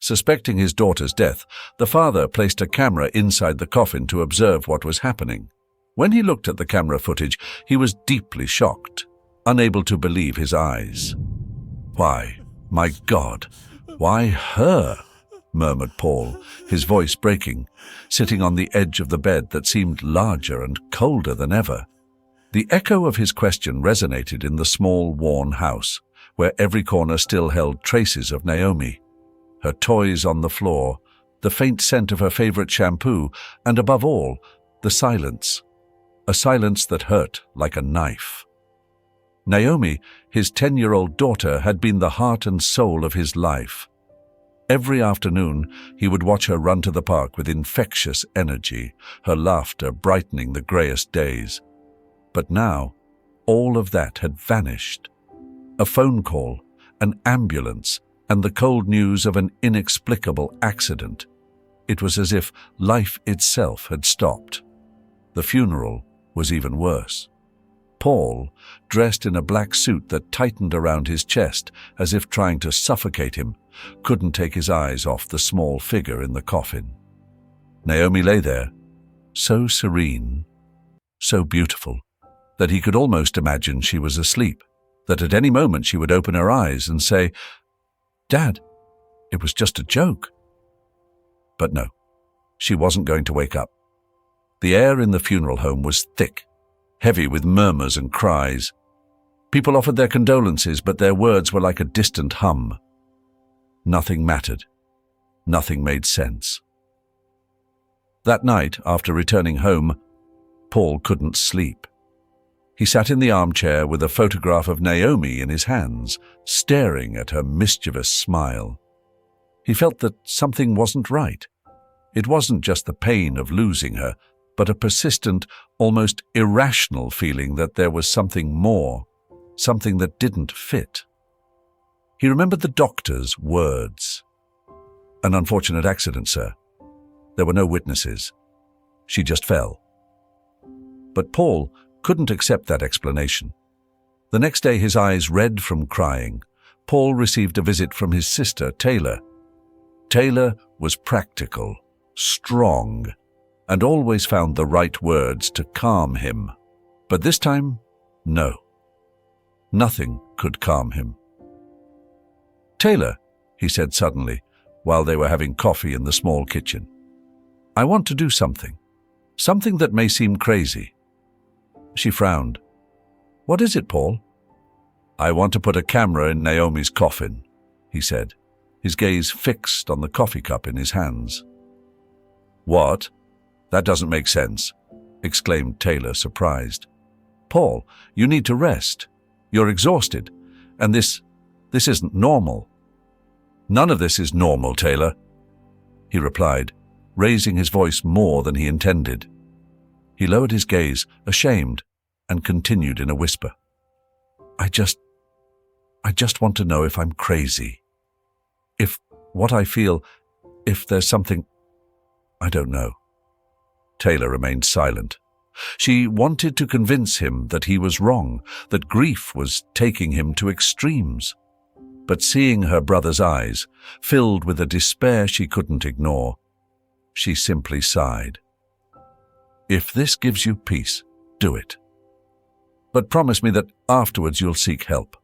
Suspecting his daughter's death, the father placed a camera inside the coffin to observe what was happening. When he looked at the camera footage, he was deeply shocked, unable to believe his eyes. "Why, my God, why her?" murmured Paul, his voice breaking, sitting on the edge of the bed that seemed larger and colder than ever. The echo of his question resonated in the small, worn house, where every corner still held traces of Naomi. Her toys on the floor, the faint scent of her favorite shampoo, and above all, the silence. A silence that hurt like a knife. Naomi, his 10-year-old daughter, had been the heart and soul of his life. Every afternoon, he would watch her run to the park with infectious energy, her laughter brightening the greyest days. But now, all of that had vanished. A phone call, an ambulance, and the cold news of an inexplicable accident. It was as if life itself had stopped. The funeral was even worse. Paul, dressed in a black suit that tightened around his chest as if trying to suffocate him, couldn't take his eyes off the small figure in the coffin. Naomi lay there, so serene, so beautiful, that he could almost imagine she was asleep, that at any moment she would open her eyes and say, "Dad, it was just a joke." But no, she wasn't going to wake up. The air in the funeral home was thick, heavy with murmurs and cries. People offered their condolences, but their words were like a distant hum. Nothing mattered. Nothing made sense. That night, after returning home, Paul couldn't sleep. He sat in the armchair with a photograph of Naomi in his hands, staring at her mischievous smile. He felt that something wasn't right. It wasn't just the pain of losing her, but a persistent, almost irrational feeling that there was something more, something that didn't fit. He remembered the doctor's words. "An unfortunate accident, sir. There were no witnesses. She just fell." But Paul couldn't accept that explanation. The next day, his eyes red from crying, Paul received a visit from his sister, Taylor. Taylor was practical, strong, and always found the right words to calm him. But this time, no. Nothing could calm him. "Taylor," he said suddenly, while they were having coffee in the small kitchen, "I want to do something. Something that may seem crazy." She frowned. "What is it, Paul?" "I want to put a camera in Naomi's coffin," he said, his gaze fixed on the coffee cup in his hands. "What? That doesn't make sense," exclaimed Taylor, surprised. "Paul, you need to rest. You're exhausted, and this isn't normal." "None of this is normal, Taylor," he replied, raising his voice more than he intended. He lowered his gaze, ashamed, and continued in a whisper. I just want to know if I'm crazy. If what I feel, if there's something, I don't know." Taylor remained silent. She wanted to convince him that he was wrong, that grief was taking him to extremes. But seeing her brother's eyes, filled with a despair she couldn't ignore, she simply sighed. "If this gives you peace, do it. But promise me that afterwards you'll seek help."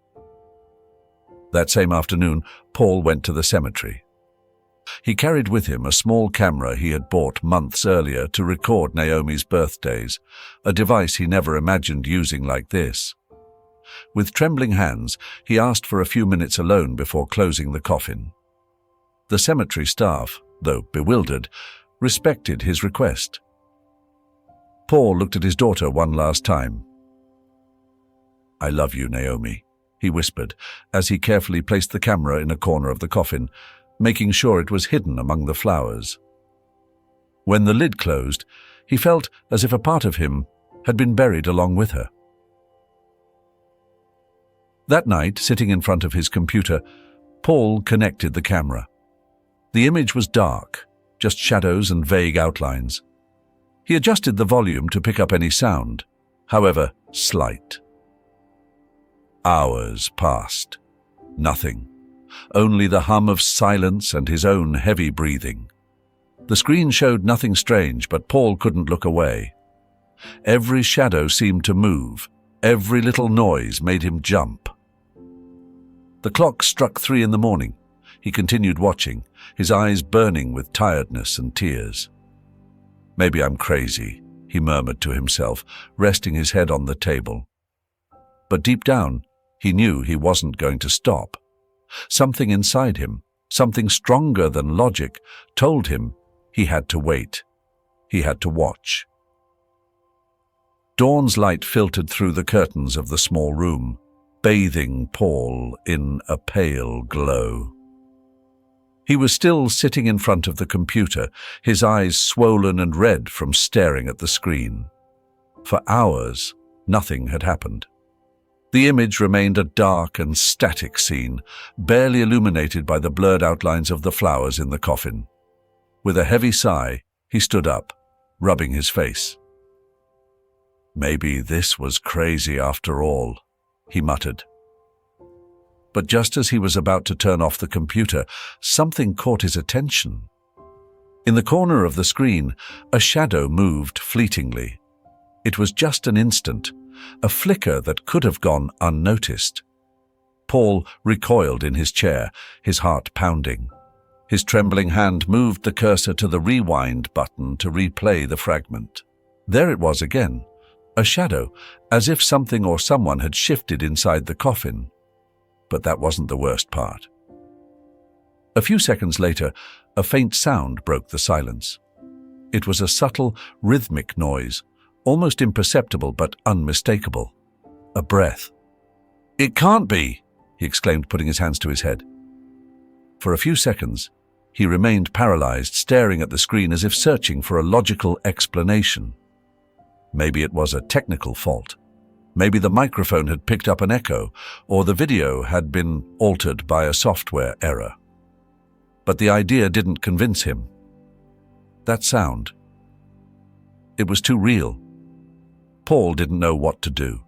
That same afternoon, Paul went to the cemetery. He carried with him a small camera he had bought months earlier to record Naomi's birthdays, a device he never imagined using like this. With trembling hands, he asked for a few minutes alone before closing the coffin. The cemetery staff, though bewildered, respected his request. Paul looked at his daughter one last time. "I love you, Naomi," he whispered, as he carefully placed the camera in a corner of the coffin, making sure it was hidden among the flowers. When the lid closed, he felt as if a part of him had been buried along with her. That night, sitting in front of his computer, Paul connected the camera. The image was dark, just shadows and vague outlines. He adjusted the volume to pick up any sound, however slight. Hours passed. Nothing. only the hum of silence and his own heavy breathing. The screen showed nothing strange, but Paul couldn't look away. Every shadow seemed to move. Every little noise made him jump. The clock struck 3 a.m. He continued watching, his eyes burning with tiredness and tears. "Maybe I'm crazy," he murmured to himself, resting his head on the table. But deep down, he knew he wasn't going to stop. Something inside him, something stronger than logic, told him he had to wait. He had to watch. Dawn's light filtered through the curtains of the small room, bathing Paul in a pale glow. He was still sitting in front of the computer, his eyes swollen and red from staring at the screen. For hours, nothing had happened. The image remained a dark and static scene, barely illuminated by the blurred outlines of the flowers in the coffin. With a heavy sigh, he stood up, rubbing his face. "Maybe this was crazy after all," he muttered. But just as he was about to turn off the computer, something caught his attention. In the corner of the screen, a shadow moved fleetingly. It was just an instant, a flicker that could have gone unnoticed. Paul recoiled in his chair, his heart pounding. His trembling hand moved the cursor to the rewind button to replay the fragment. There it was again, a shadow, as if something or someone had shifted inside the coffin. But that wasn't the worst part. A few seconds later, a faint sound broke the silence. It was a subtle, rhythmic noise, almost imperceptible but unmistakable. A breath. "It can't be!" he exclaimed, putting his hands to his head. For a few seconds, he remained paralyzed, staring at the screen as if searching for a logical explanation. Maybe it was a technical fault. Maybe the microphone had picked up an echo, or the video had been altered by a software error. But the idea didn't convince him. That sound, it was too real. Paul didn't know what to do.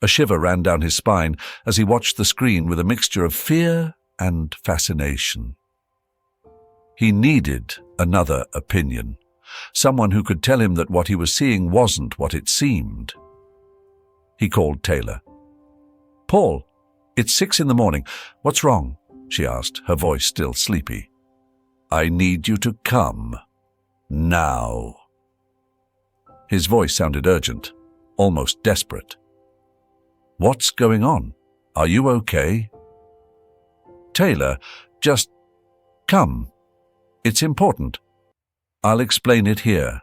A shiver ran down his spine as he watched the screen with a mixture of fear and fascination. He needed another opinion, someone who could tell him that what he was seeing wasn't what it seemed. He called Taylor. "Paul, it's 6 a.m. What's wrong?" she asked, her voice still sleepy. "I need you to come. Now." His voice sounded urgent, almost desperate. "What's going on? Are you okay?" "Taylor, just come. It's important. I'll explain it here."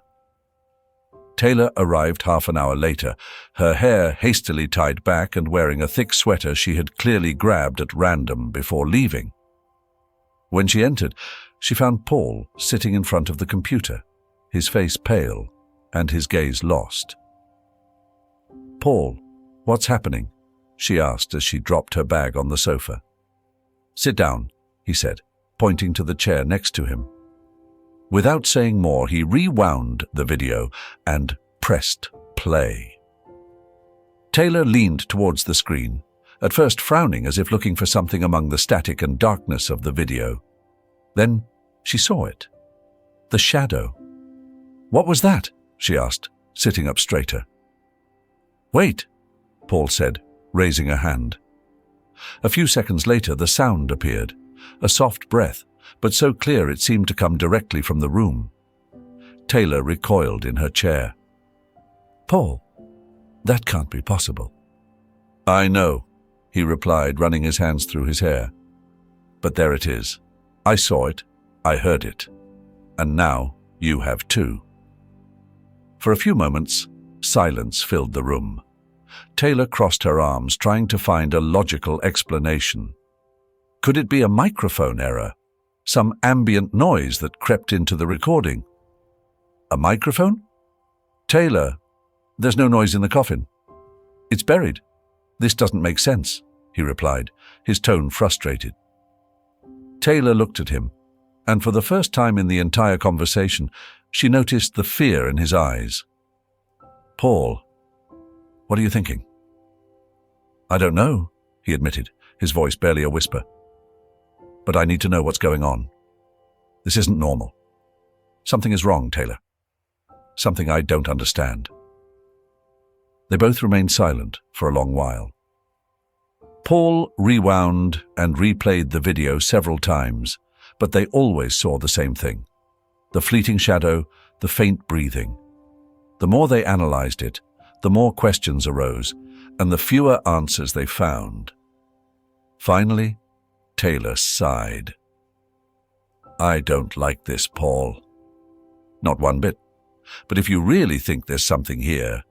Taylor arrived half an hour later, her hair hastily tied back and wearing a thick sweater she had clearly grabbed at random before leaving. When she entered, she found Paul sitting in front of the computer, his face pale and his gaze lost. "Paul, what's happening?" she asked as she dropped her bag on the sofa. "Sit down," he said, pointing to the chair next to him. Without saying more, he rewound the video and pressed play. Taylor leaned towards the screen, at first frowning as if looking for something among the static and darkness of the video. Then she saw it. The shadow. "What was that?" she asked, sitting up straighter. "Wait," Paul said, raising a hand. A few seconds later, the sound appeared, a soft breath, but so clear it seemed to come directly from the room. Taylor recoiled in her chair. "Paul, that can't be possible." "I know," he replied, running his hands through his hair. "But there it is. I saw it, I heard it, and now you have too." For a few moments, silence filled the room. Taylor crossed her arms, trying to find a logical explanation. Could it be a microphone error? Some ambient noise that crept into the recording? A microphone? "Taylor, there's no noise in the coffin. It's buried. This doesn't make sense," he replied, his tone frustrated. Taylor looked at him, and for the first time in the entire conversation, she noticed the fear in his eyes. "Paul, what are you thinking?" "I don't know," he admitted, his voice barely a whisper. but I need to know what's going on. This isn't normal. Something is wrong, Taylor. Something I don't understand." They both remained silent for a long while. Paul rewound and replayed the video several times, but they always saw the same thing: the fleeting shadow, the faint breathing. The more they analyzed it, the more questions arose, and the fewer answers they found. Finally, Taylor sighed. "I don't like this, Paul." "Not one bit. But if you really think there's something here,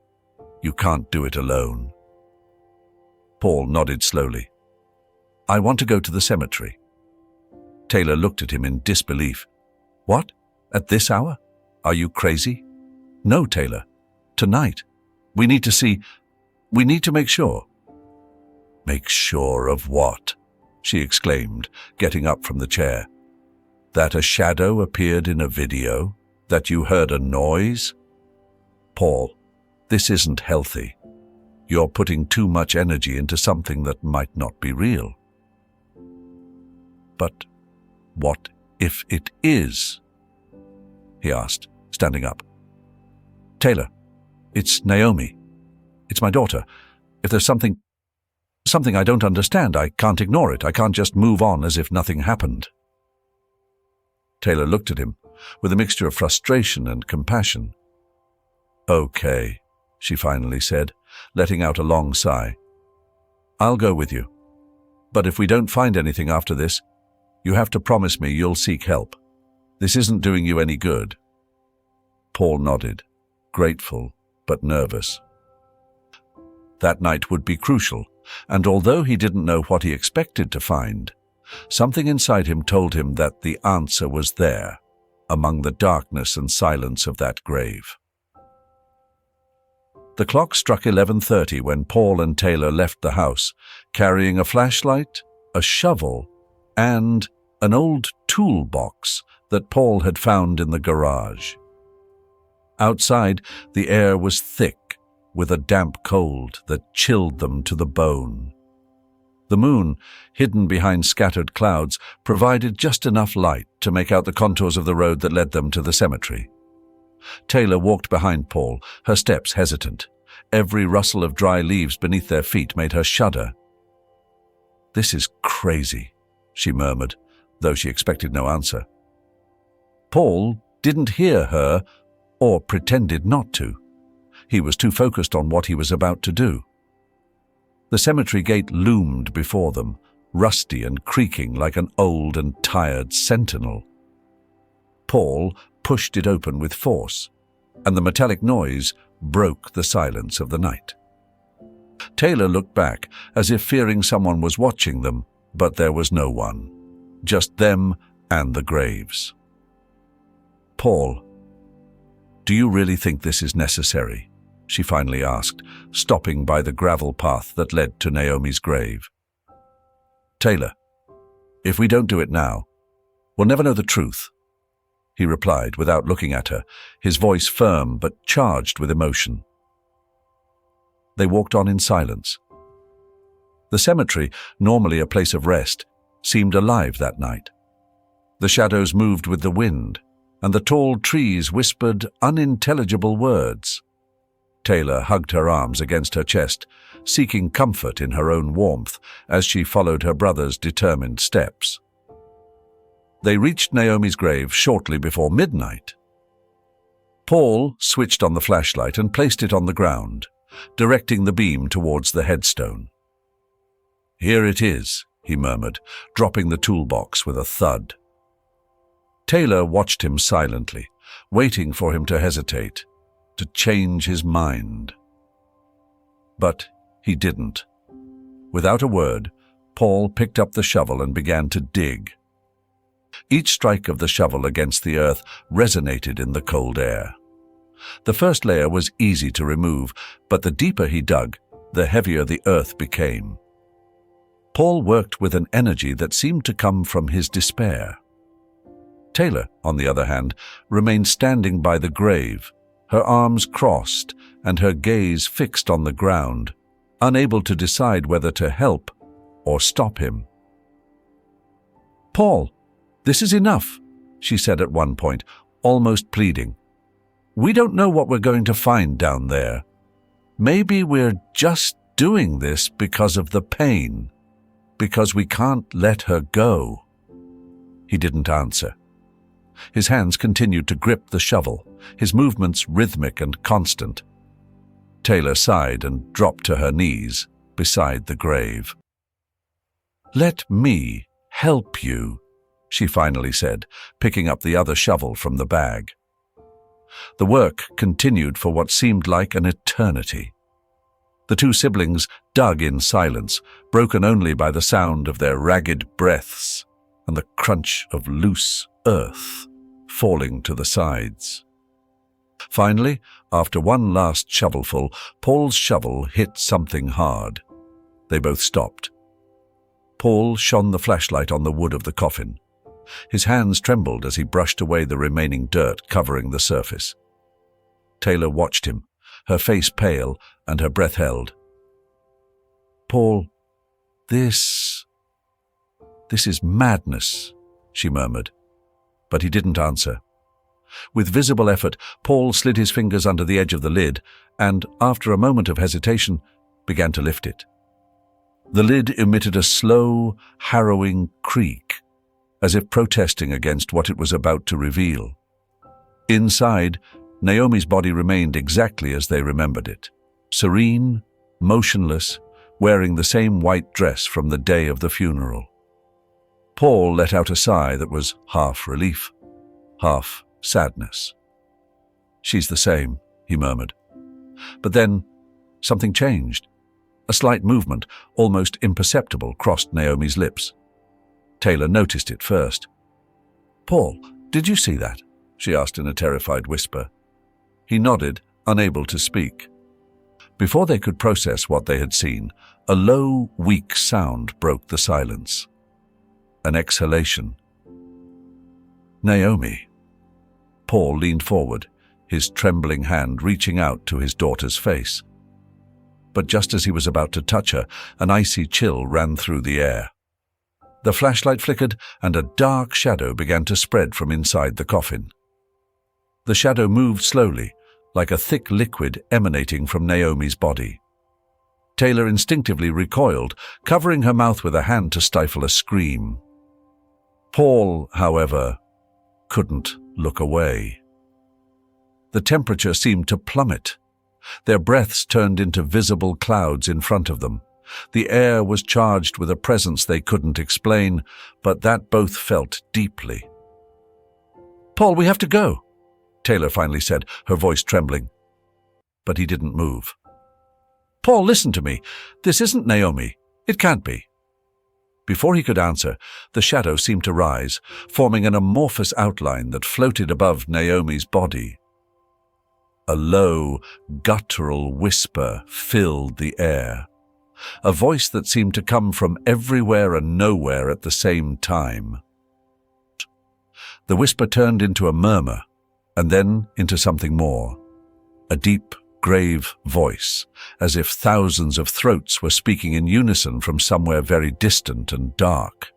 you can't do it alone." Paul nodded slowly. "I want to go to the cemetery." Taylor looked at him in disbelief. "What? At this hour? Are you crazy?" "No, Taylor. Tonight. We need to make sure." "Make sure of what?" she exclaimed, getting up from the chair. "That a shadow appeared in a video? That you heard a noise?" "Paul, this isn't healthy. You're putting too much energy into something that might not be real." "But what if it is?" he asked, standing up. "Taylor, it's Naomi. It's my daughter. If there's something I don't understand, I can't ignore it. I can't just move on as if nothing happened." Taylor looked at him with a mixture of frustration and compassion. "Okay," she finally said, letting out a long sigh. "I'll go with you. But if we don't find anything after this, you have to promise me you'll seek help. This isn't doing you any good." Paul nodded, grateful but nervous. That night would be crucial, and although he didn't know what he expected to find, something inside him told him that the answer was there, among the darkness and silence of that grave. The clock struck 11:30 when Paul and Taylor left the house, carrying a flashlight, a shovel, and an old toolbox that Paul had found in the garage. Outside, the air was thick, with a damp cold that chilled them to the bone. The moon, hidden behind scattered clouds, provided just enough light to make out the contours of the road that led them to the cemetery. Taylor walked behind Paul, her steps hesitant. Every rustle of dry leaves beneath their feet made her shudder. "This is crazy," she murmured, though she expected no answer. Paul didn't hear her, or pretended not to. He was too focused on what he was about to do. The cemetery gate loomed before them, rusty and creaking like an old and tired sentinel. Paul pushed it open with force, and the metallic noise broke the silence of the night. Taylor looked back, as if fearing someone was watching them, but there was no one, just them and the graves. "Paul, do you really think this is necessary?" she finally asked, stopping by the gravel path that led to Naomi's grave. "Taylor, if we don't do it now, we'll never know the truth," he replied without looking at her, his voice firm but charged with emotion. They walked on in silence. The cemetery, normally a place of rest, seemed alive that night. The shadows moved with the wind, and the tall trees whispered unintelligible words. Taylor hugged her arms against her chest, seeking comfort in her own warmth as she followed her brother's determined steps. They reached Naomi's grave shortly before midnight. Paul switched on the flashlight and placed it on the ground, directing the beam towards the headstone. "Here it is," he murmured, dropping the toolbox with a thud. Taylor watched him silently, waiting for him to hesitate, to change his mind. But he didn't. Without a word, Paul picked up the shovel and began to dig. Each strike of the shovel against the earth resonated in the cold air. The first layer was easy to remove, but the deeper he dug, the heavier the earth became. Paul worked with an energy that seemed to come from his despair. Taylor, on the other hand, remained standing by the grave, her arms crossed and her gaze fixed on the ground, unable to decide whether to help or stop him. "Paul, this is enough," she said at one point, almost pleading. "We don't know what we're going to find down there. Maybe we're just doing this because of the pain, because we can't let her go." He didn't answer. His hands continued to grip the shovel, his movements rhythmic and constant. Taylor sighed and dropped to her knees beside the grave. "Let me help you," she finally said, picking up the other shovel from the bag. The work continued for what seemed like an eternity. The two siblings dug in silence, broken only by the sound of their ragged breaths and the crunch of loose earth falling to the sides. Finally, after one last shovelful, Paul's shovel hit something hard. They both stopped. Paul shone the flashlight on the wood of the coffin. His hands trembled as he brushed away the remaining dirt covering the surface. Taylor watched him, her face pale and her breath held. "Paul, this is madness," she murmured. But he didn't answer. With visible effort, Paul slid his fingers under the edge of the lid and, after a moment of hesitation, began to lift it. The lid emitted a slow, harrowing creak, as if protesting against what it was about to reveal. Inside, Naomi's body remained exactly as they remembered it, serene, motionless, wearing the same white dress from the day of the funeral. Paul let out a sigh that was half relief, half sadness. "She's the same," he murmured. But then something changed. A slight movement, almost imperceptible, crossed Naomi's lips. Taylor noticed it first. "Paul, did you see that?" she asked in a terrified whisper. He nodded, unable to speak. Before they could process what they had seen, a low, weak sound broke the silence. An exhalation. "Naomi." Paul leaned forward, his trembling hand reaching out to his daughter's face. But just as he was about to touch her, an icy chill ran through the air. The flashlight flickered, and a dark shadow began to spread from inside the coffin. The shadow moved slowly, like a thick liquid emanating from Naomi's body. Taylor instinctively recoiled, covering her mouth with a hand to stifle a scream. Paul, however, couldn't look away. The temperature seemed to plummet. Their breaths turned into visible clouds in front of them. The air was charged with a presence they couldn't explain, but that both felt deeply. "Paul, we have to go," Taylor finally said, her voice trembling. But he didn't move. "Paul, listen to me. This isn't Naomi. It can't be." Before he could answer, the shadow seemed to rise, forming an amorphous outline that floated above Naomi's body. A low, guttural whisper filled the air, a voice that seemed to come from everywhere and nowhere at the same time. The whisper turned into a murmur, and then into something more, a deep, grave voice, as if thousands of throats were speaking in unison from somewhere very distant and dark.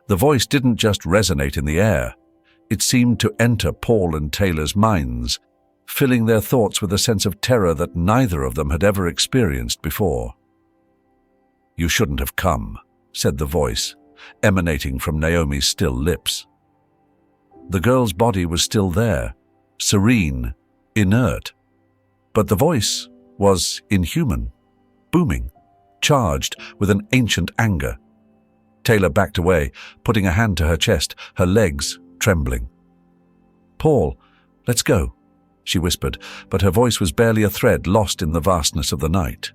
The voice didn't just resonate in the air, it seemed to enter Paul and Taylor's minds, filling their thoughts with a sense of terror that neither of them had ever experienced before. "You shouldn't have come," said the voice, emanating from Naomi's still lips. The girl's body was still there, serene, inert, but the voice was inhuman, booming, charged with an ancient anger. Taylor backed away, putting a hand to her chest, her legs trembling. "Paul, let's go," she whispered, but her voice was barely a thread lost in the vastness of the night.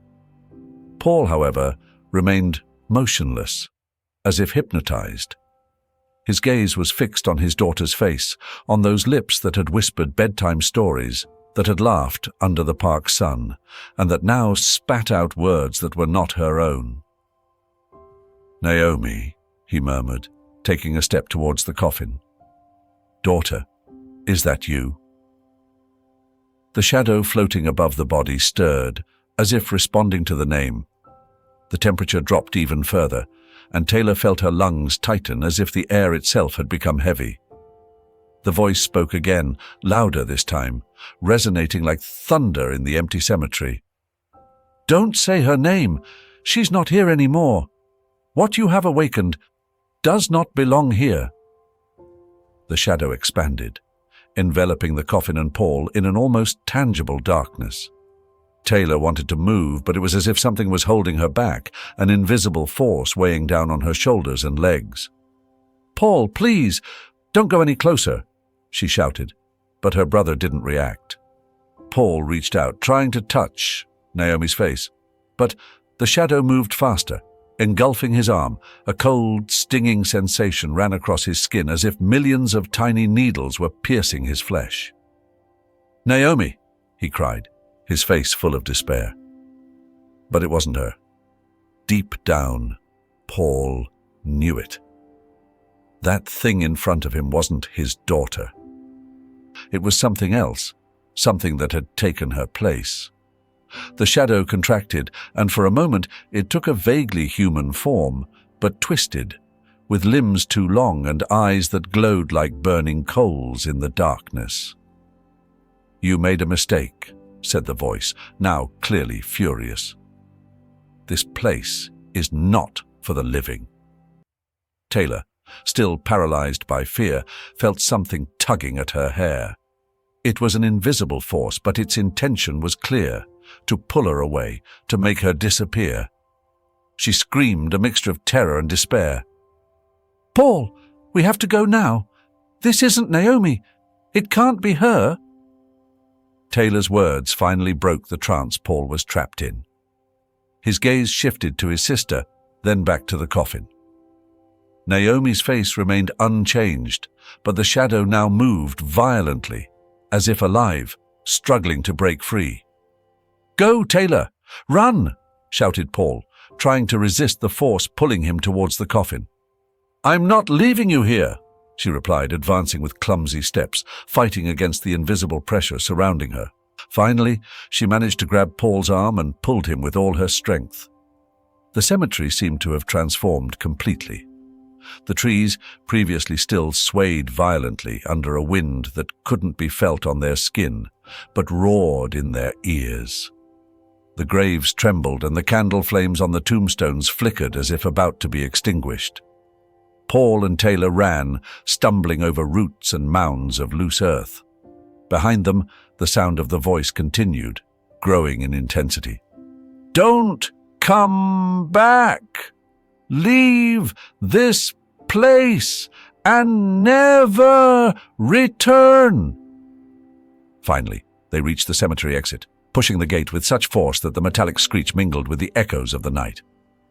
Paul, however, remained motionless, as if hypnotized. His gaze was fixed on his daughter's face, on those lips that had whispered bedtime stories, that had laughed under the park sun, and that now spat out words that were not her own. "Naomi," he murmured, taking a step towards the coffin. "Daughter, is that you?" The shadow floating above the body stirred, as if responding to the name. The temperature dropped even further, and Taylor felt her lungs tighten as if the air itself had become heavy. The voice spoke again, louder this time, resonating like thunder in the empty cemetery. "Don't say her name. She's not here anymore. What you have awakened does not belong here." The shadow expanded, enveloping the coffin and Paul in an almost tangible darkness. Taylor wanted to move, but it was as if something was holding her back, an invisible force weighing down on her shoulders and legs. "Paul, please, don't go any closer," she shouted, but her brother didn't react. Paul reached out, trying to touch Naomi's face, but the shadow moved faster, engulfing his arm. A cold, stinging sensation ran across his skin as if millions of tiny needles were piercing his flesh. "Naomi!" he cried, his face full of despair. But it wasn't her. Deep down, Paul knew it. That thing in front of him wasn't his daughter. It was something else, something that had taken her place. The shadow contracted, and for a moment it took a vaguely human form, but twisted, with limbs too long and eyes that glowed like burning coals in the darkness. "You made a mistake," said the voice, now clearly furious. "This place is not for the living." Taylor, still paralyzed by fear, felt something tugging at her hair. It was an invisible force, but its intention was clear: to pull her away, to make her disappear. She screamed, a mixture of terror and despair. "Paul, we have to go now. This isn't Naomi. It can't be her." Taylor's words finally broke the trance Paul was trapped in. His gaze shifted to his sister, then back to the coffin. Naomi's face remained unchanged, but the shadow now moved violently, as if alive, struggling to break free. "Go, Taylor! Run!" shouted Paul, trying to resist the force pulling him towards the coffin. "I'm not leaving you here," she replied, advancing with clumsy steps, fighting against the invisible pressure surrounding her. Finally, she managed to grab Paul's arm and pulled him with all her strength. The cemetery seemed to have transformed completely. The trees, previously still, swayed violently under a wind that couldn't be felt on their skin, but roared in their ears. The graves trembled, and the candle flames on the tombstones flickered as if about to be extinguished. Paul and Taylor ran, stumbling over roots and mounds of loose earth. Behind them, the sound of the voice continued, growing in intensity. "Don't come back! Leave this place and never return!" Finally, they reached the cemetery exit, pushing the gate with such force that the metallic screech mingled with the echoes of the night.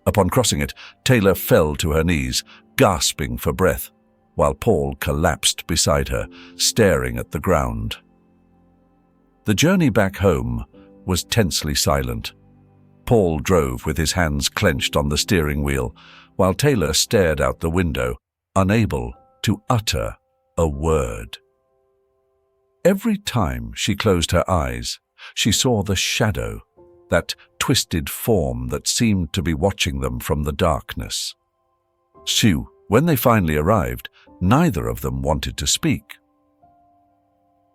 Upon crossing it, Taylor fell to her knees, gasping for breath, while Paul collapsed beside her, staring at the ground. The journey back home was tensely silent. Paul drove with his hands clenched on the steering wheel, while Taylor stared out the window, unable to utter a word. Every time she closed her eyes, she saw the shadow, that twisted form that seemed to be watching them from the darkness. When they finally arrived, neither of them wanted to speak.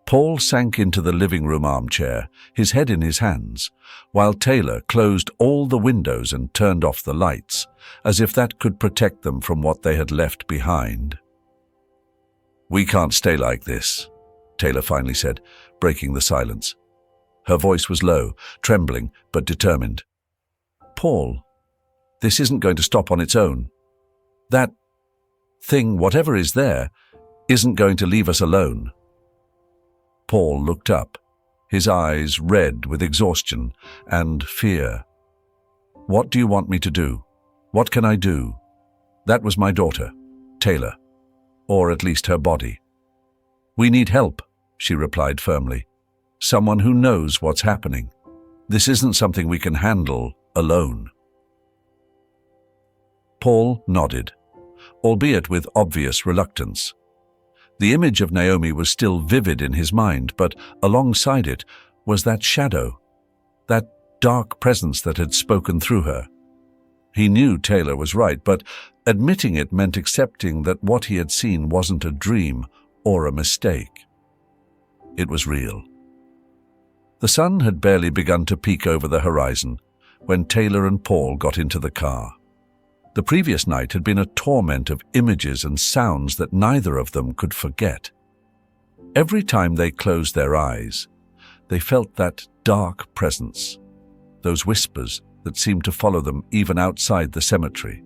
Paul sank into the living room armchair, his head in his hands, while Taylor closed all the windows and turned off the lights, as if that could protect them from what they had left behind. "We can't stay like this," Taylor finally said, breaking the silence. Her voice was low, trembling, but determined. "Paul, this isn't going to stop on its own. That thing, whatever is there, isn't going to leave us alone." Paul looked up, his eyes red with exhaustion and fear. "What do you want me to do? What can I do? That was my daughter, Taylor, or at least her body." "We need help," she replied firmly. "Someone who knows what's happening. This isn't something we can handle alone." Paul nodded, albeit with obvious reluctance. The image of Naomi was still vivid in his mind, but alongside it was that shadow, that dark presence that had spoken through her. He knew Taylor was right, but admitting it meant accepting that what he had seen wasn't a dream or a mistake. It was real. The sun had barely begun to peek over the horizon when Taylor and Paul got into the car. The previous night had been a torment of images and sounds that neither of them could forget. Every time they closed their eyes, they felt that dark presence, those whispers that seemed to follow them even outside the cemetery.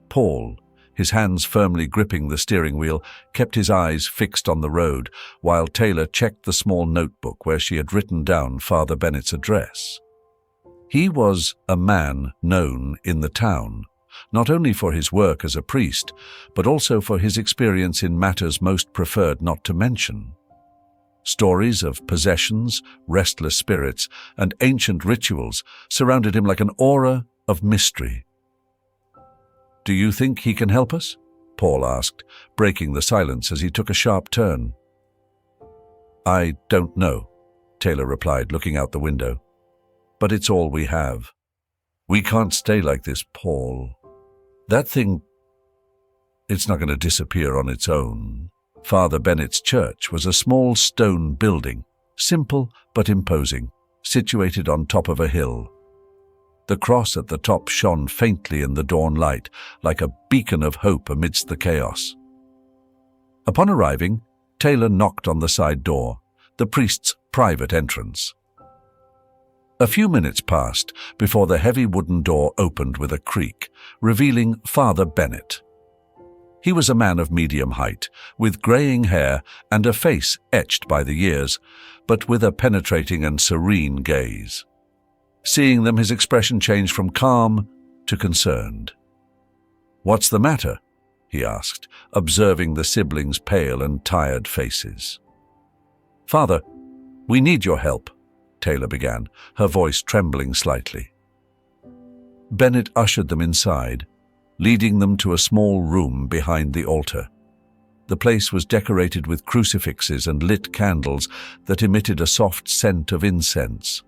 Paul, his hands firmly gripping the steering wheel, kept his eyes fixed on the road, while Taylor checked the small notebook where she had written down Father Bennett's address. He was a man known in the town, not only for his work as a priest, but also for his experience in matters most preferred not to mention. Stories of possessions, restless spirits, and ancient rituals surrounded him like an aura of mystery. "Do you think he can help us?" Paul asked, breaking the silence as he took a sharp turn. "I don't know," Taylor replied, looking out the window. "But it's all we have. We can't stay like this, Paul. That thing, it's not going to disappear on its own." Father Bennett's church was a small stone building, simple but imposing, situated on top of a hill. The cross at the top shone faintly in the dawn light, like a beacon of hope amidst the chaos. Upon arriving, Taylor knocked on the side door, the priest's private entrance. A few minutes passed before the heavy wooden door opened with a creak, revealing Father Bennett. He was a man of medium height, with greying hair and a face etched by the years, but with a penetrating and serene gaze. Seeing them, his expression changed from calm to concerned. "What's the matter?" he asked, observing the siblings' pale and tired faces. "Father, we need your help," Taylor began, her voice trembling slightly. Bennett ushered them inside, leading them to a small room behind the altar. The place was decorated with crucifixes and lit candles that emitted a soft scent of incense.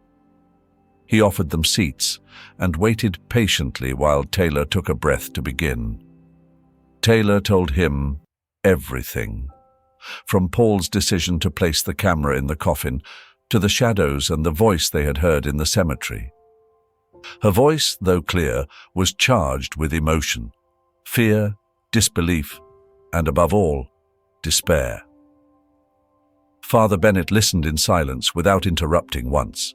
He offered them seats and waited patiently while Taylor took a breath to begin. Taylor told him everything, from Paul's decision to place the camera in the coffin to the shadows and the voice they had heard in the cemetery. Her voice, though clear, was charged with emotion, fear, disbelief, and above all, despair. Father Bennett listened in silence without interrupting once.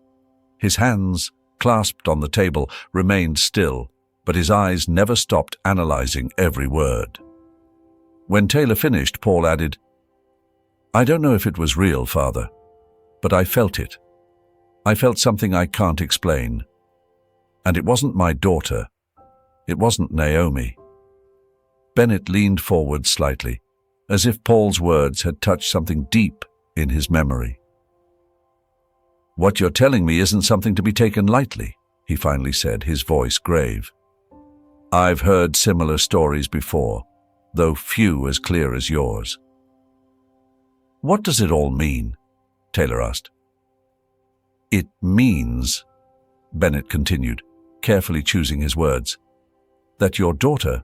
His hands, clasped on the table, remained still, but his eyes never stopped analyzing every word. When Taylor finished, Paul added, "I don't know if it was real, Father, but I felt it. I felt something I can't explain. And it wasn't my daughter. It wasn't Naomi." Bennett leaned forward slightly, as if Paul's words had touched something deep in his memory. "What you're telling me isn't something to be taken lightly," he finally said, his voice grave. "I've heard similar stories before, though few as clear as yours." "What does it all mean?" Taylor asked. "It means," Bennett continued, carefully choosing his words, "that your daughter,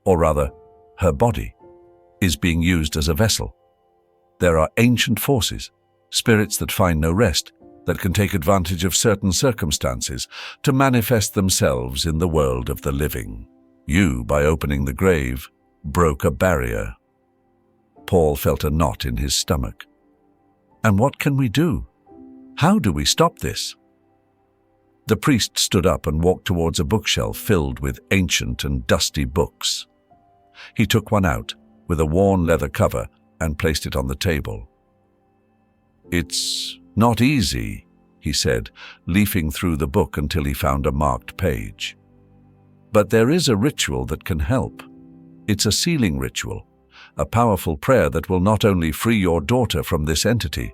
or rather, her body, is being used as a vessel. There are ancient forces, spirits that find no rest, that can take advantage of certain circumstances to manifest themselves in the world of the living. You, by opening the grave, broke a barrier." Paul felt a knot in his stomach. "And what can we do? How do we stop this?" The priest stood up and walked towards a bookshelf filled with ancient and dusty books. He took one out, with a worn leather cover, and placed it on the table. "It's not easy," he said, leafing through the book until he found a marked page. "But there is a ritual that can help. It's a sealing ritual, a powerful prayer that will not only free your daughter from this entity,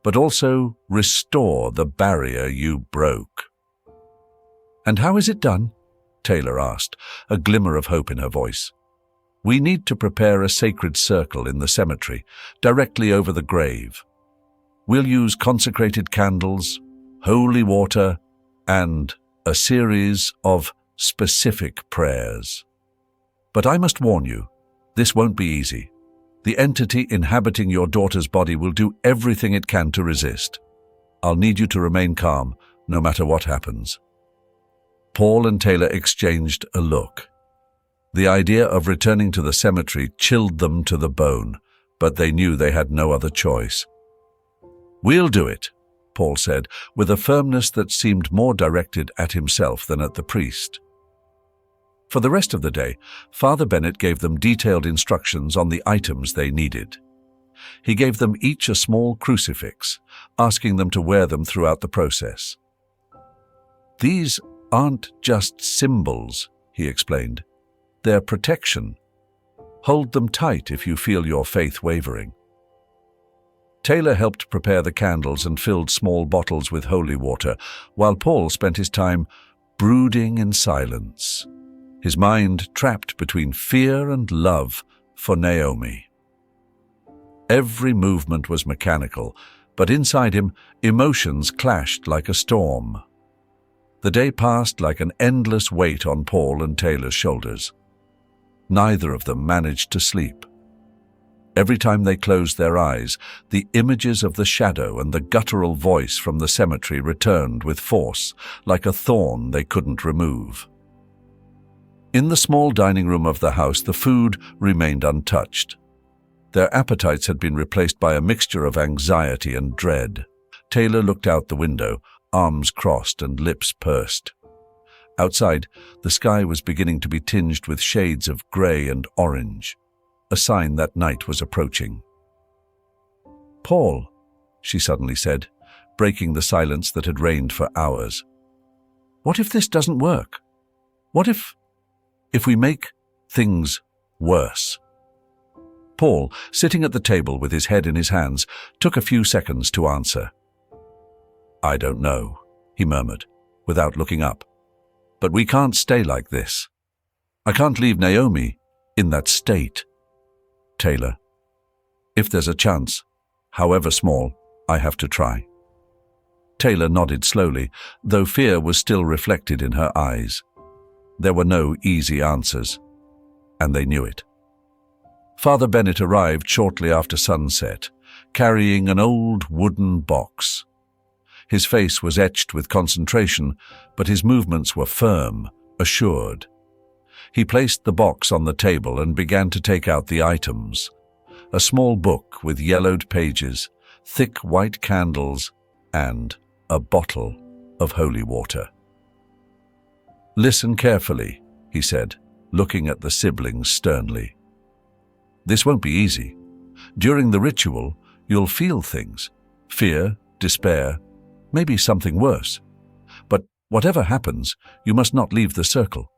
but also restore the barrier you broke." "And how is it done?" Taylor asked, a glimmer of hope in her voice. "We need to prepare a sacred circle in the cemetery, directly over the grave. We'll use consecrated candles, holy water, and a series of specific prayers. But I must warn you, this won't be easy. The entity inhabiting your daughter's body will do everything it can to resist. I'll need you to remain calm, no matter what happens." Paul and Taylor exchanged a look. The idea of returning to the cemetery chilled them to the bone, but they knew they had no other choice. "We'll do it," Paul said, with a firmness that seemed more directed at himself than at the priest. For the rest of the day, Father Bennett gave them detailed instructions on the items they needed. He gave them each a small crucifix, asking them to wear them throughout the process. "These aren't just symbols," he explained. "They're protection. Hold them tight if you feel your faith wavering." Taylor helped prepare the candles and filled small bottles with holy water, while Paul spent his time brooding in silence, his mind trapped between fear and love for Naomi. Every movement was mechanical, but inside him, emotions clashed like a storm. The day passed like an endless weight on Paul and Taylor's shoulders. Neither of them managed to sleep. Every time they closed their eyes, the images of the shadow and the guttural voice from the cemetery returned with force, like a thorn they couldn't remove. In the small dining room of the house, the food remained untouched. Their appetites had been replaced by a mixture of anxiety and dread. Taylor looked out the window, arms crossed and lips pursed. Outside, the sky was beginning to be tinged with shades of grey and orange, a sign that night was approaching. "Paul," she suddenly said, breaking the silence that had reigned for hours. "What if this doesn't work? What if we make things worse?" Paul, sitting at the table with his head in his hands, took a few seconds to answer. "I don't know," he murmured, without looking up. "But we can't stay like this. I can't leave Naomi in that state. Taylor, if there's a chance, however small, I have to try." Taylor nodded slowly, though fear was still reflected in her eyes. There were no easy answers, and they knew it. Father Bennett arrived shortly after sunset, carrying an old wooden box. His face was etched with concentration, but his movements were firm, assured. He placed the box on the table and began to take out the items. A small book with yellowed pages, thick white candles, and a bottle of holy water. "Listen carefully," he said, looking at the siblings sternly. "This won't be easy. During the ritual, you'll feel things: fear, despair, maybe something worse. But whatever happens, you must not leave the circle.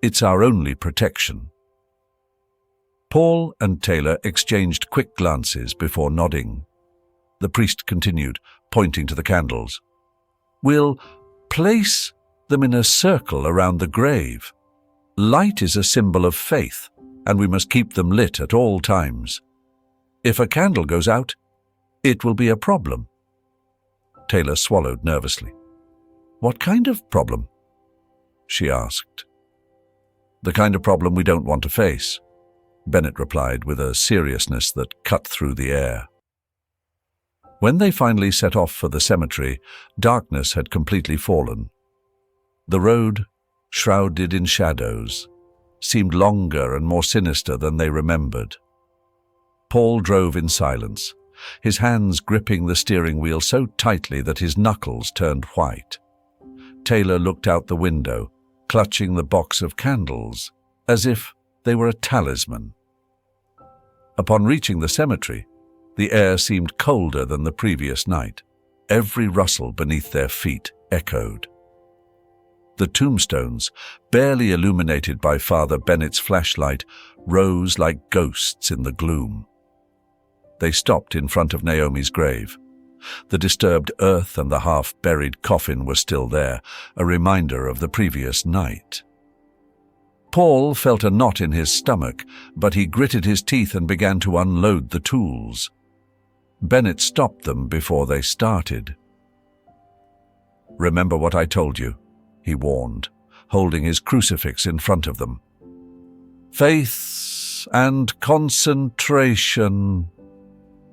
It's our only protection." Paul and Taylor exchanged quick glances before nodding. The priest continued, pointing to the candles. "We'll place them in a circle around the grave. Light is a symbol of faith, and we must keep them lit at all times. If a candle goes out, it will be a problem." Taylor swallowed nervously. "What kind of problem?" she asked. "The kind of problem we don't want to face," Bennett replied with a seriousness that cut through the air. When they finally set off for the cemetery, darkness had completely fallen. The road, shrouded in shadows, seemed longer and more sinister than they remembered. Paul drove in silence, his hands gripping the steering wheel so tightly that his knuckles turned white. Taylor looked out the window, clutching the box of candles, as if they were a talisman. Upon reaching the cemetery, the air seemed colder than the previous night. Every rustle beneath their feet echoed. The tombstones, barely illuminated by Father Bennett's flashlight, rose like ghosts in the gloom. They stopped in front of Naomi's grave. The disturbed earth and the half-buried coffin were still there, a reminder of the previous night. Paul felt a knot in his stomach, but he gritted his teeth and began to unload the tools. Bennett stopped them before they started. "Remember what I told you," he warned, holding his crucifix in front of them. Faith and concentration.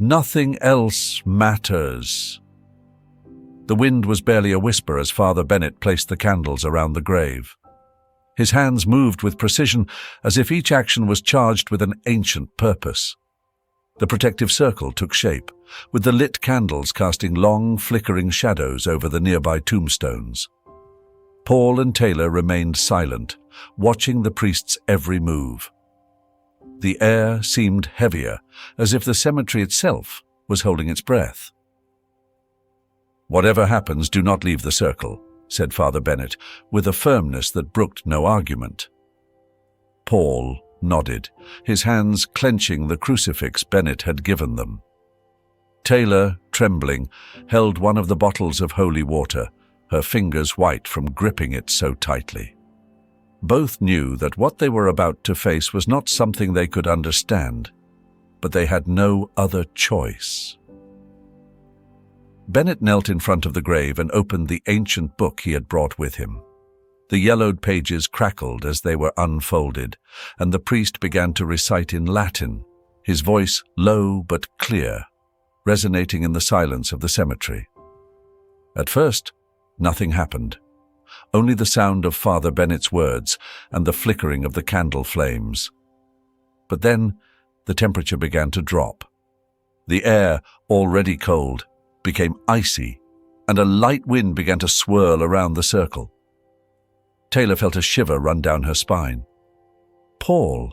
Nothing else matters. The wind was barely a whisper as Father Bennett placed the candles around the grave. His hands moved with precision, as if each action was charged with an ancient purpose. The protective circle took shape, with the lit candles casting long, flickering shadows over the nearby tombstones. Paul and Taylor remained silent, watching the priest's every move. The air seemed heavier, as if the cemetery itself was holding its breath. "Whatever happens, do not leave the circle," said Father Bennett, with a firmness that brooked no argument. Paul nodded, his hands clenching the crucifix Bennett had given them. Taylor, trembling, held one of the bottles of holy water, her fingers white from gripping it so tightly. Both knew that what they were about to face was not something they could understand, but they had no other choice. Bennett knelt in front of the grave and opened the ancient book he had brought with him. The yellowed pages crackled as they were unfolded, and the priest began to recite in Latin, his voice low but clear, resonating in the silence of the cemetery. At first, nothing happened. Only the sound of Father Bennett's words and the flickering of the candle flames. But then, the temperature began to drop. The air, already cold, became icy, and a light wind began to swirl around the circle. Taylor felt a shiver run down her spine. "Paul,"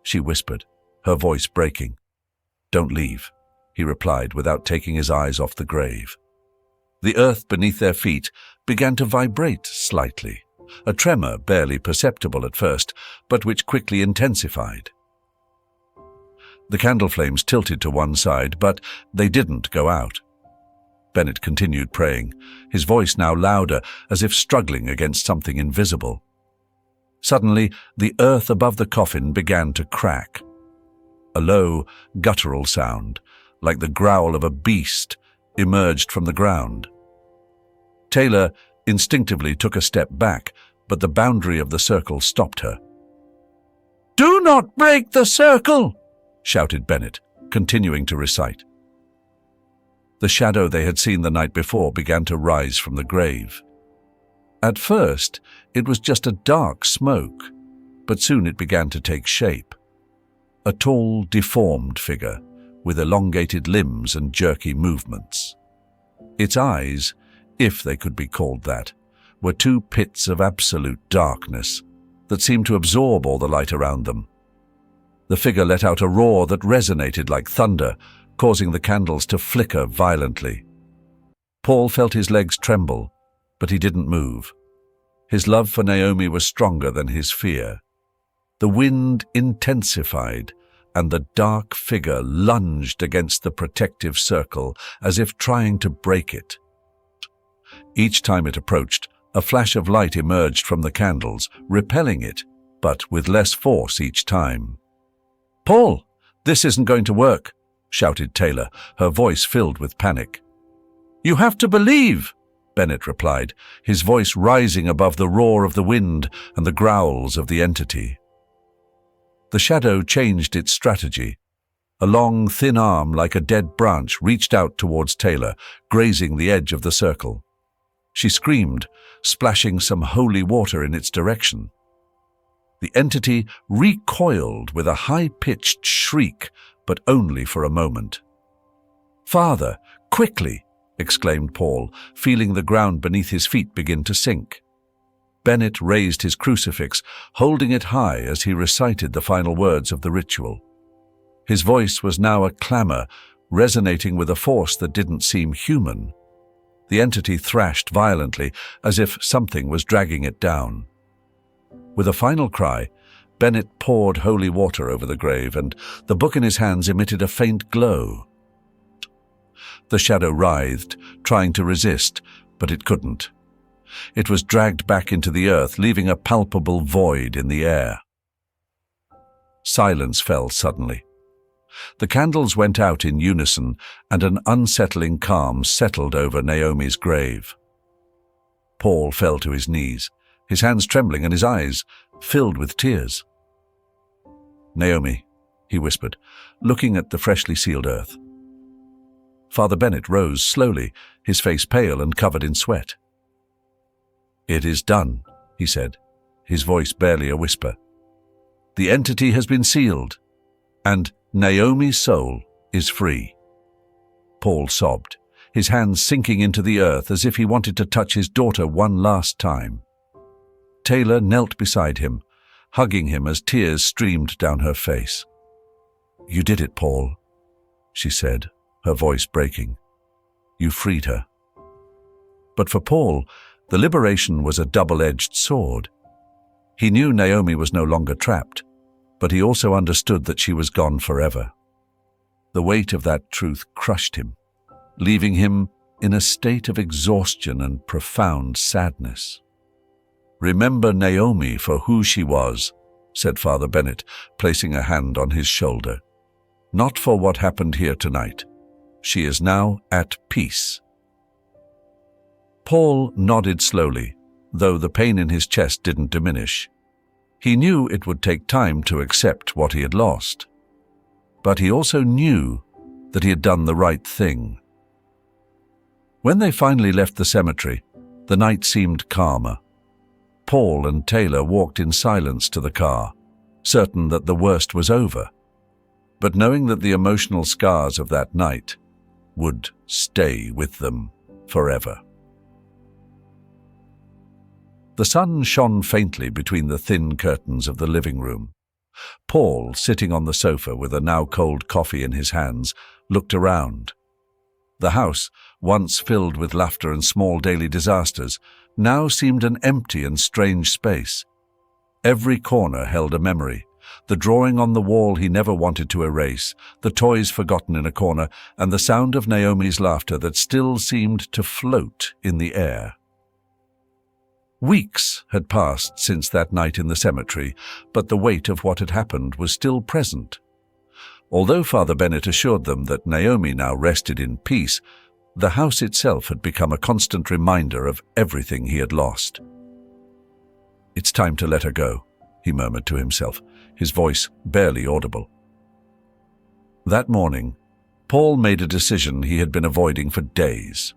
she whispered, her voice breaking. "Don't leave," he replied without taking his eyes off the grave. The earth beneath their feet began to vibrate slightly, a tremor barely perceptible at first, but which quickly intensified. The candle flames tilted to one side, but they didn't go out. Bennett continued praying, his voice now louder, as if struggling against something invisible. Suddenly, the earth above the coffin began to crack. A low, guttural sound, like the growl of a beast, emerged from the ground. Taylor instinctively took a step back, but the boundary of the circle stopped her. "Do not break the circle!" shouted Bennett, continuing to recite. The shadow they had seen the night before began to rise from the grave. At first, it was just a dark smoke, but soon it began to take shape. A tall, deformed figure, with elongated limbs and jerky movements. Its eyes, if they could be called that, were two pits of absolute darkness that seemed to absorb all the light around them. The figure let out a roar that resonated like thunder, causing the candles to flicker violently. Paul felt his legs tremble, but he didn't move. His love for Naomi was stronger than his fear. The wind intensified, and the dark figure lunged against the protective circle as if trying to break it. Each time it approached, a flash of light emerged from the candles, repelling it, but with less force each time. "Paul, this isn't going to work," shouted Taylor, her voice filled with panic. "You have to believe," Bennett replied, his voice rising above the roar of the wind and the growls of the entity. The shadow changed its strategy. A long, thin arm like a dead branch reached out towards Taylor, grazing the edge of the circle. She screamed, splashing some holy water in its direction. The entity recoiled with a high-pitched shriek, but only for a moment. "Father, quickly!" exclaimed Paul, feeling the ground beneath his feet begin to sink. Bennett raised his crucifix, holding it high as he recited the final words of the ritual. His voice was now a clamor, resonating with a force that didn't seem human. The entity thrashed violently, as if something was dragging it down. With a final cry, Bennett poured holy water over the grave, and the book in his hands emitted a faint glow. The shadow writhed, trying to resist, but it couldn't. It was dragged back into the earth, leaving a palpable void in the air. Silence fell suddenly. The candles went out in unison, and an unsettling calm settled over Naomi's grave. Paul fell to his knees, his hands trembling and his eyes filled with tears. "Naomi," he whispered, looking at the freshly sealed earth. Father Bennett rose slowly, his face pale and covered in sweat. "It is done," he said, his voice barely a whisper. "The entity has been sealed, and Naomi's soul is free." Paul sobbed, his hands sinking into the earth as if he wanted to touch his daughter one last time. Taylor knelt beside him, hugging him as tears streamed down her face. "You did it, Paul," she said, her voice breaking. "You freed her." But for Paul, the liberation was a double-edged sword. He knew Naomi was no longer trapped, but he also understood that she was gone forever. The weight of that truth crushed him, leaving him in a state of exhaustion and profound sadness. "Remember Naomi for who she was," said Father Bennett, placing a hand on his shoulder. "Not for what happened here tonight. She is now at peace." Paul nodded slowly, though the pain in his chest didn't diminish. He knew it would take time to accept what he had lost. But he also knew that he had done the right thing. When they finally left the cemetery, the night seemed calmer. Paul and Taylor walked in silence to the car, certain that the worst was over, but knowing that the emotional scars of that night would stay with them forever. The sun shone faintly between the thin curtains of the living room. Paul, sitting on the sofa with a now cold coffee in his hands, looked around. The house, once filled with laughter and small daily disasters, now seemed an empty and strange space. Every corner held a memory, the drawing on the wall he never wanted to erase, the toys forgotten in a corner, and the sound of Naomi's laughter that still seemed to float in the air. Weeks had passed since that night in the cemetery, but the weight of what had happened was still present. Although Father Bennett assured them that Naomi now rested in peace, the house itself had become a constant reminder of everything he had lost. "It's time to let her go," he murmured to himself, his voice barely audible. That morning, Paul made a decision he had been avoiding for days.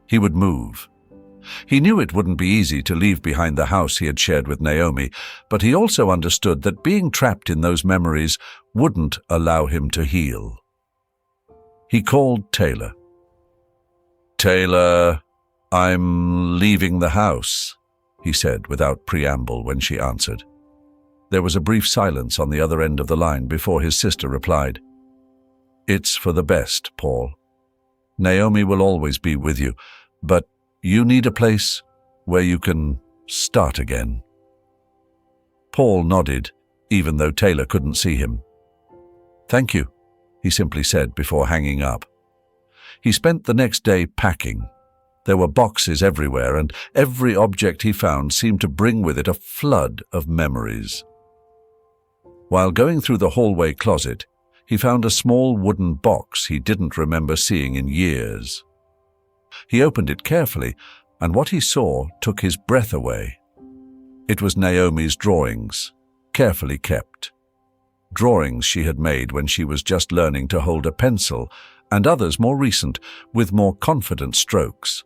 He would move. He knew it wouldn't be easy to leave behind the house he had shared with Naomi, but he also understood that being trapped in those memories wouldn't allow him to heal. He called Taylor. "Taylor, I'm leaving the house," he said without preamble when she answered. There was a brief silence on the other end of the line before his sister replied. "It's for the best, Paul. Naomi will always be with you, but you need a place where you can start again." Paul nodded, even though Taylor couldn't see him. "Thank you," he simply said before hanging up. He spent the next day packing. There were boxes everywhere, and every object he found seemed to bring with it a flood of memories. While going through the hallway closet, he found a small wooden box he didn't remember seeing in years. He opened it carefully, and what he saw took his breath away. It was Naomi's drawings, carefully kept. Drawings she had made when she was just learning to hold a pencil, and others more recent, with more confident strokes.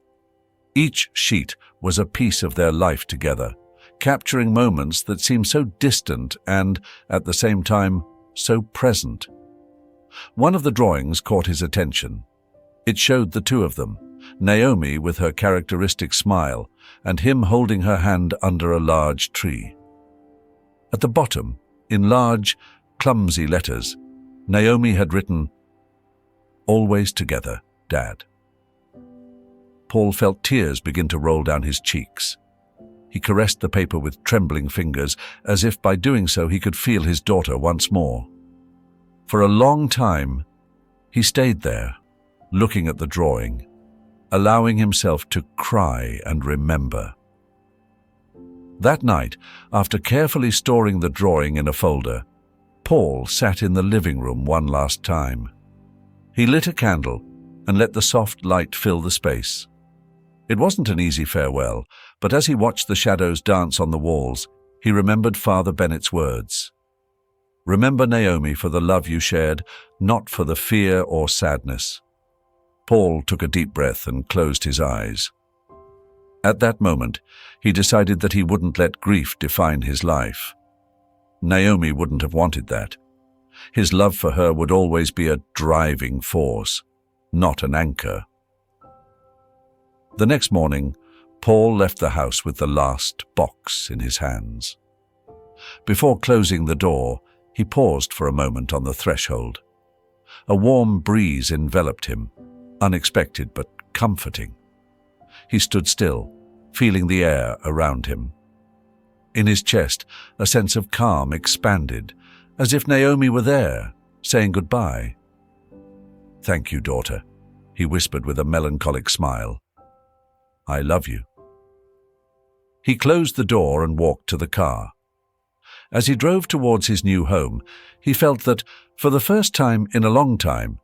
Each sheet was a piece of their life together, capturing moments that seemed so distant and, at the same time, so present. One of the drawings caught his attention. It showed the two of them, Naomi with her characteristic smile, and him holding her hand under a large tree. At the bottom, in large, clumsy letters, Naomi had written, "Always together, Dad." Paul felt tears begin to roll down his cheeks. He caressed the paper with trembling fingers, as if by doing so he could feel his daughter once more. For a long time, he stayed there, looking at the drawing, allowing himself to cry and remember. That night, after carefully storing the drawing in a folder, Paul sat in the living room one last time. He lit a candle and let the soft light fill the space. It wasn't an easy farewell, but as he watched the shadows dance on the walls, he remembered Father Bennett's words. Remember, Naomi, for the love you shared, not for the fear or sadness. Paul took a deep breath and closed his eyes. At that moment, he decided that he wouldn't let grief define his life. Naomi wouldn't have wanted that. His love for her would always be a driving force, not an anchor. The next morning, Paul left the house with the last box in his hands. Before closing the door, he paused for a moment on the threshold. A warm breeze enveloped him, unexpected but comforting. He stood still, feeling the air around him. In his chest, a sense of calm expanded, as if Naomi were there, saying goodbye. "Thank you, daughter," he whispered with a melancholic smile. "I love you." He closed the door and walked to the car. As he drove towards his new home, he felt that, for the first time in a long time,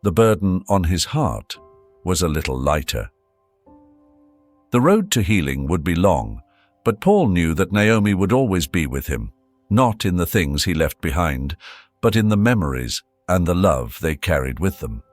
the burden on his heart was a little lighter. The road to healing would be long, but Paul knew that Naomi would always be with him, not in the things he left behind, but in the memories and the love they carried with them.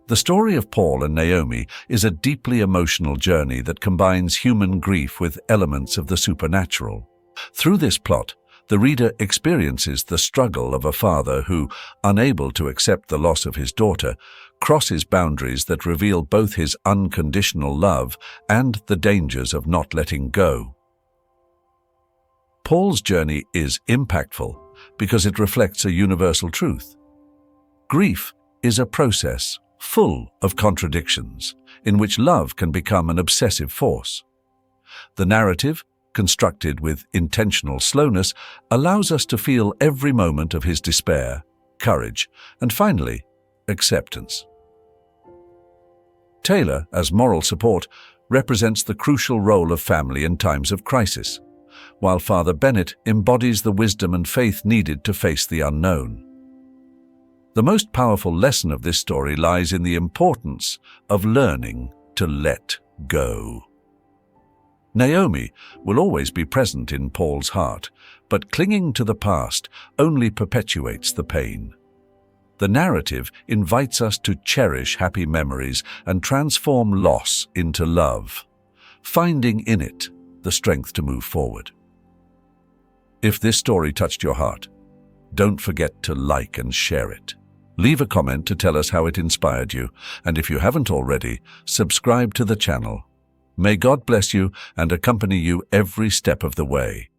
The story of Paul and Naomi is a deeply emotional journey that combines human grief with elements of the supernatural. Through this plot, the reader experiences the struggle of a father who, unable to accept the loss of his daughter, crosses boundaries that reveal both his unconditional love and the dangers of not letting go. Paul's journey is impactful because it reflects a universal truth. Grief is a process full of contradictions, in which love can become an obsessive force. The narrative, constructed with intentional slowness, allows us to feel every moment of his despair, courage, and finally, acceptance. Taylor, as moral support, represents the crucial role of family in times of crisis, while Father Bennett embodies the wisdom and faith needed to face the unknown. The most powerful lesson of this story lies in the importance of learning to let go. Naomi will always be present in Paul's heart, but clinging to the past only perpetuates the pain. The narrative invites us to cherish happy memories and transform loss into love, finding in it the strength to move forward. If this story touched your heart, don't forget to like and share it. Leave a comment to tell us how it inspired you, and if you haven't already, subscribe to the channel. May God bless you and accompany you every step of the way.